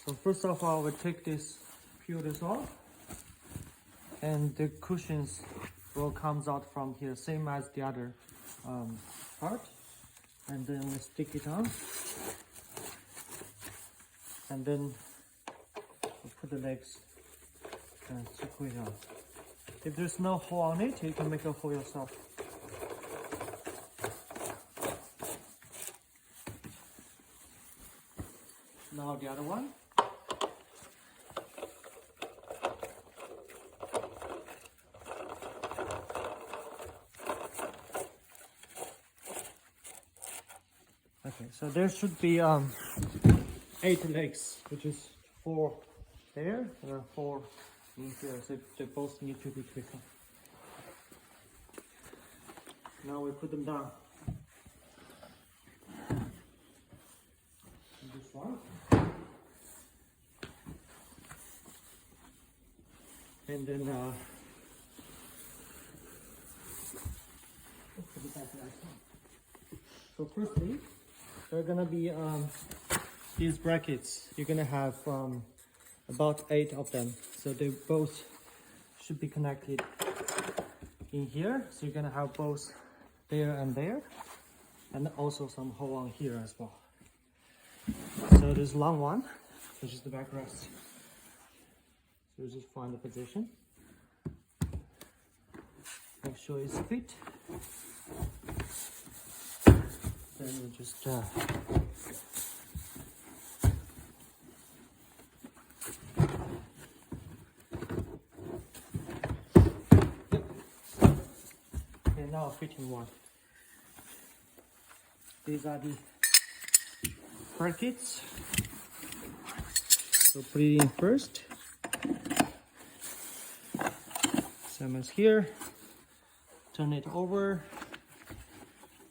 So first of all, we take this, peel this off, and the cushions will comes out from here, same as the other part. And then we stick it on, and then we put the legs and screw it on. If there's no hole on it, you can make a hole yourself. Now the other one. Okay, so there should be 8 legs, which is 4 there and 4 in here, so they both need to be quicker. Now we put them down. This one. And then put it back like that. So firstly, there are gonna be these brackets. You're gonna have about 8 of them, so they both should be connected in here. So you're gonna have both there and there, and also some hole on here as well. So this long one, which is the backrest. So just find the position. Make sure it's fit. Then we just okay, now fitting one. These are the brackets. So put it in first. Same as here. Turn it over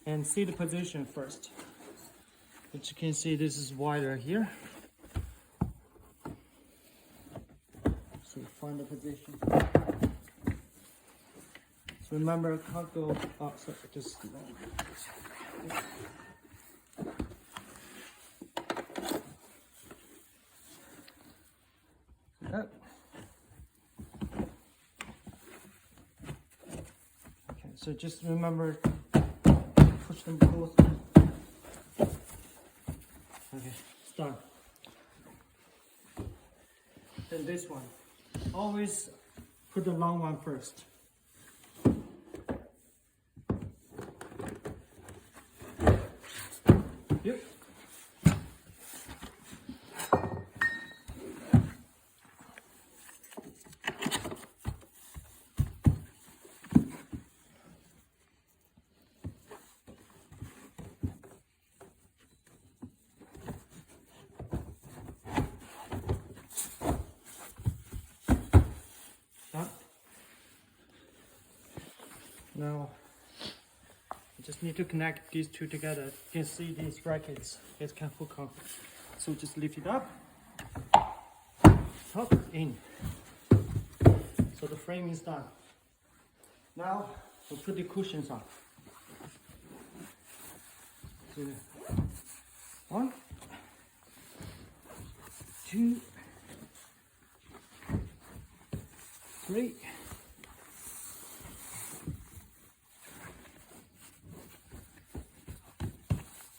and see the position first. Which you can see this is wider here. So find the position. So remember, can't go up, so just that. Okay, so just remember, push them both. Okay, it's done. Then this one. Always put the long one first. Yep. Now, you just need to connect these two together. You can see these brackets, it can hook up. So just lift it up, top, in. So the frame is done. Now, we'll put the cushions on. So, 1, 2, 3.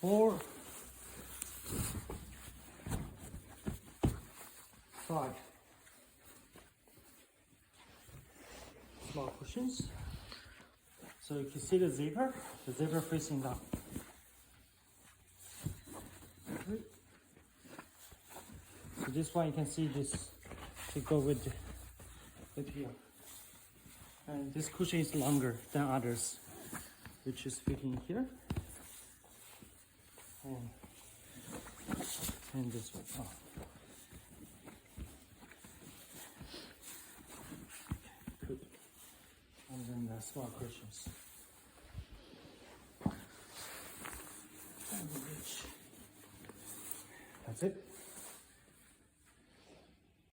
4, 5. Small cushions. So you can see the zipper facing down. So this one you can see this to go with here. And this cushion is longer than others, which is fitting here. And this one. Oh. Okay, good. And then the small cushions. And the reach. That's it.